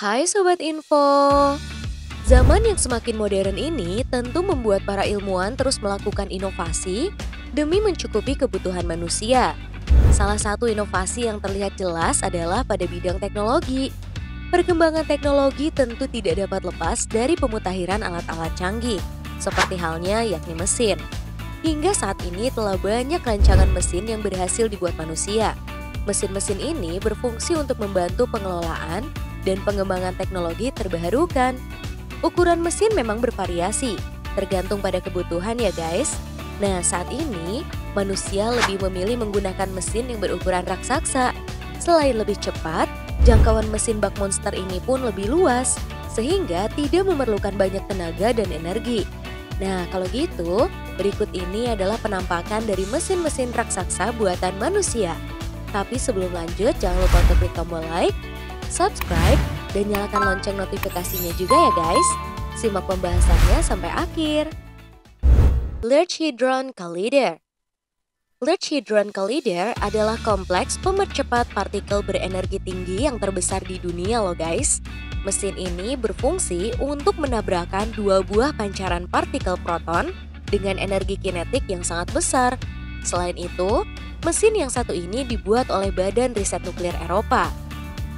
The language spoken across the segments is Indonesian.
Hai Sobat Info, zaman yang semakin modern ini tentu membuat para ilmuwan terus melakukan inovasi demi mencukupi kebutuhan manusia. Salah satu inovasi yang terlihat jelas adalah pada bidang teknologi. Perkembangan teknologi tentu tidak dapat lepas dari pemutahiran alat-alat canggih, seperti halnya yakni mesin. Hingga saat ini telah banyak rancangan mesin yang berhasil dibuat manusia. Mesin-mesin ini berfungsi untuk membantu pengelolaan dan pengembangan teknologi terbarukan. Ukuran mesin memang bervariasi, tergantung pada kebutuhan ya guys. Nah saat ini, manusia lebih memilih menggunakan mesin yang berukuran raksasa. Selain lebih cepat, jangkauan mesin bak monster ini pun lebih luas, sehingga tidak memerlukan banyak tenaga dan energi. Nah kalau gitu, berikut ini adalah penampakan dari mesin-mesin raksasa buatan manusia. Tapi sebelum lanjut, jangan lupa untuk klik tombol like, subscribe, dan nyalakan lonceng notifikasinya juga ya guys. Simak pembahasannya sampai akhir. Large Hadron Collider. Large Hadron Collider adalah kompleks pemercepat partikel berenergi tinggi yang terbesar di dunia loh guys. Mesin ini berfungsi untuk menabrakkan dua buah pancaran partikel proton dengan energi kinetik yang sangat besar. Selain itu, mesin yang satu ini dibuat oleh Badan Riset Nuklir Eropa.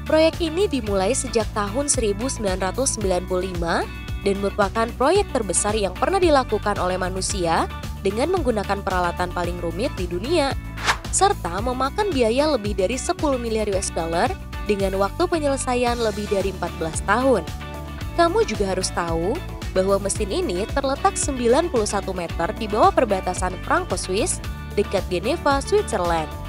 Proyek ini dimulai sejak tahun 1995 dan merupakan proyek terbesar yang pernah dilakukan oleh manusia dengan menggunakan peralatan paling rumit di dunia, serta memakan biaya lebih dari 10 miliar US dollar dengan waktu penyelesaian lebih dari 14 tahun. Kamu juga harus tahu bahwa mesin ini terletak 91 meter di bawah perbatasan Franco-Swiss dekat Geneva, Switzerland.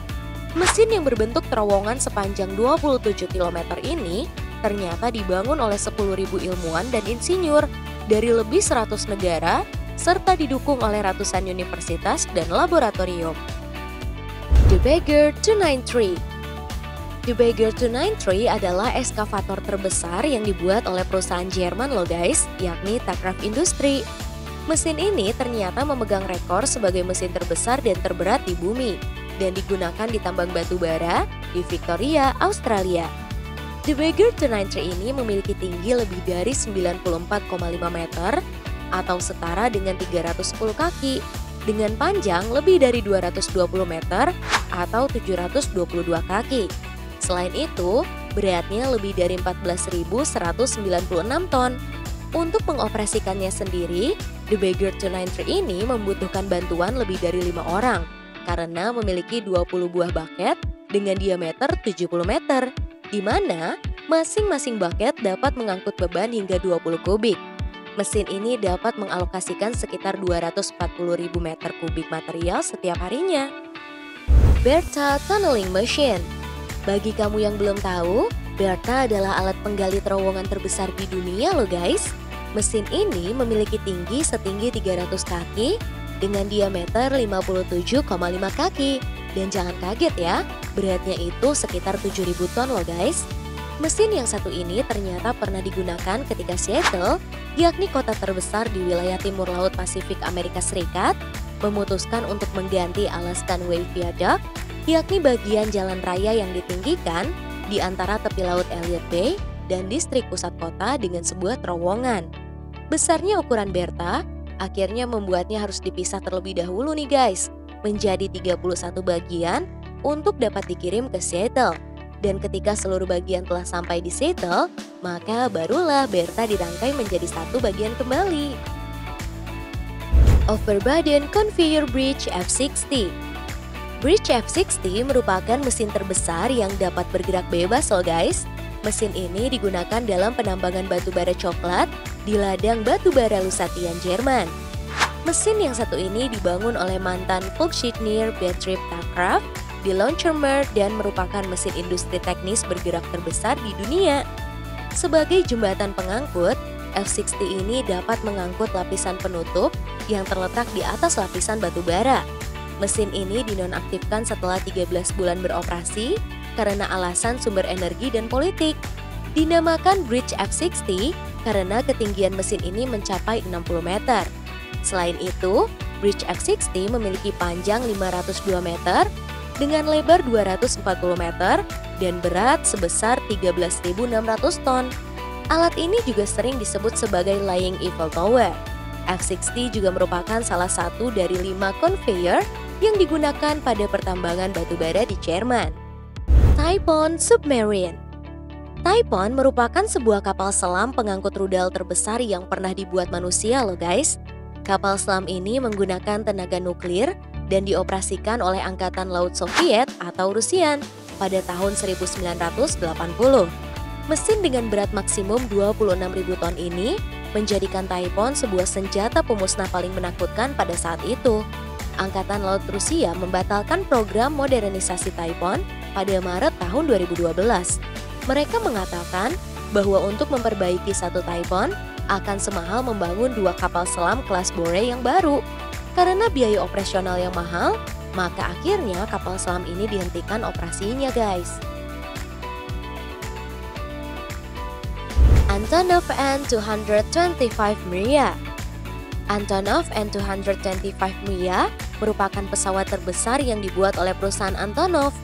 Mesin yang berbentuk terowongan sepanjang 27 km ini ternyata dibangun oleh 10.000 ilmuwan dan insinyur dari lebih 100 negara serta didukung oleh ratusan universitas dan laboratorium. The Bagger 293. The Bagger 293 adalah eskavator terbesar yang dibuat oleh perusahaan Jerman loh guys, yakni Takraf Industri. Mesin ini ternyata memegang rekor sebagai mesin terbesar dan terberat di bumi dan digunakan di tambang batu bara di Victoria, Australia. The Bagger 293 ini memiliki tinggi lebih dari 94,5 meter atau setara dengan 310 kaki, dengan panjang lebih dari 220 meter atau 722 kaki. Selain itu, beratnya lebih dari 14.196 ton. Untuk mengoperasikannya sendiri, The Bagger 293 ini membutuhkan bantuan lebih dari 5 orang karena memiliki 20 buah bucket dengan diameter 70 meter, di mana masing-masing bucket dapat mengangkut beban hingga 20 kubik. Mesin ini dapat mengalokasikan sekitar 240.000 meter kubik material setiap harinya. Bertha Tunneling Machine. Bagi kamu yang belum tahu, Bertha adalah alat penggali terowongan terbesar di dunia loh guys. Mesin ini memiliki tinggi setinggi 300 kaki dengan diameter 57,5 kaki. Dan jangan kaget ya, beratnya itu sekitar 7.000 ton loh guys. Mesin yang satu ini ternyata pernah digunakan ketika Seattle, yakni kota terbesar di wilayah timur laut Pasifik Amerika Serikat, memutuskan untuk mengganti Alaskan Way Viaduct, yakni bagian jalan raya yang ditinggikan di antara tepi laut Elliott Bay dan distrik pusat kota dengan sebuah terowongan. Besarnya ukuran Bertha akhirnya membuatnya harus dipisah terlebih dahulu nih guys, menjadi 31 bagian untuk dapat dikirim ke Seattle. Dan ketika seluruh bagian telah sampai di Seattle, maka barulah Bertha dirangkai menjadi satu bagian kembali. Overburden Conveyor Bridge F60. Bridge F60 merupakan mesin terbesar yang dapat bergerak bebas loh guys. Mesin ini digunakan dalam penambangan batu bara coklat di ladang batu bara Lusatian, Jerman. Mesin yang satu ini dibangun oleh mantan Volksingenieur Betrieb Takraf di Lonckermeer dan merupakan mesin industri teknis bergerak terbesar di dunia. Sebagai jembatan pengangkut, F60 ini dapat mengangkut lapisan penutup yang terletak di atas lapisan batu bara. Mesin ini dinonaktifkan setelah 13 bulan beroperasi karena alasan sumber energi dan politik. Dinamakan Bridge F60 karena ketinggian mesin ini mencapai 60 meter. Selain itu, Bridge F60 memiliki panjang 502 meter dengan lebar 240 meter dan berat sebesar 13.600 ton. Alat ini juga sering disebut sebagai Lying Eiffel Tower. F-60 juga merupakan salah satu dari 5 conveyor yang digunakan pada pertambangan batubara di Jerman. Typhoon Submarine. Typhoon merupakan sebuah kapal selam pengangkut rudal terbesar yang pernah dibuat manusia loh guys. Kapal selam ini menggunakan tenaga nuklir dan dioperasikan oleh Angkatan Laut Soviet atau Rusia pada tahun 1980. Mesin dengan berat maksimum 26.000 ton ini menjadikan Typhoon sebuah senjata pemusnah paling menakutkan pada saat itu. Angkatan Laut Rusia membatalkan program modernisasi Typhoon pada Maret tahun 2012. Mereka mengatakan bahwa untuk memperbaiki satu Typhoon akan semahal membangun 2 kapal selam kelas Bore yang baru. Karena biaya operasional yang mahal, maka akhirnya kapal selam ini dihentikan operasinya guys. Antonov An-225 Mriya. Antonov An-225 Mriya merupakan pesawat terbesar yang dibuat oleh perusahaan Antonov.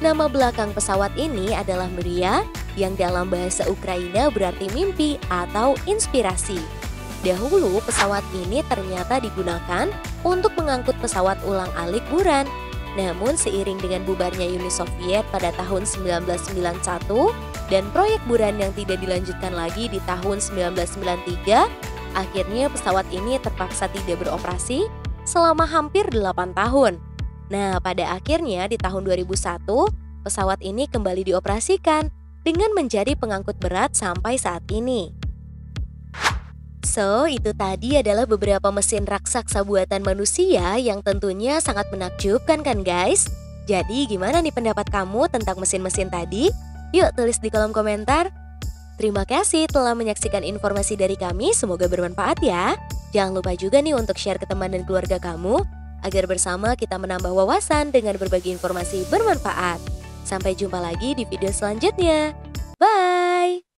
Nama belakang pesawat ini adalah Mriya, yang dalam bahasa Ukraina berarti mimpi atau inspirasi. Dahulu pesawat ini ternyata digunakan untuk mengangkut pesawat ulang-alik Buran. Namun seiring dengan bubarnya Uni Soviet pada tahun 1991 dan proyek Buran yang tidak dilanjutkan lagi di tahun 1993, akhirnya pesawat ini terpaksa tidak beroperasi selama hampir 8 tahun. Nah, pada akhirnya di tahun 2001, pesawat ini kembali dioperasikan dengan menjadi pengangkut berat sampai saat ini. So, itu tadi adalah beberapa mesin raksasa buatan manusia yang tentunya sangat menakjubkan kan guys? Jadi gimana nih pendapat kamu tentang mesin-mesin tadi? Yuk tulis di kolom komentar. Terima kasih telah menyaksikan informasi dari kami, semoga bermanfaat ya. Jangan lupa juga nih untuk share ke teman dan keluarga kamu, agar bersama kita menambah wawasan dengan berbagi informasi bermanfaat. Sampai jumpa lagi di video selanjutnya. Bye!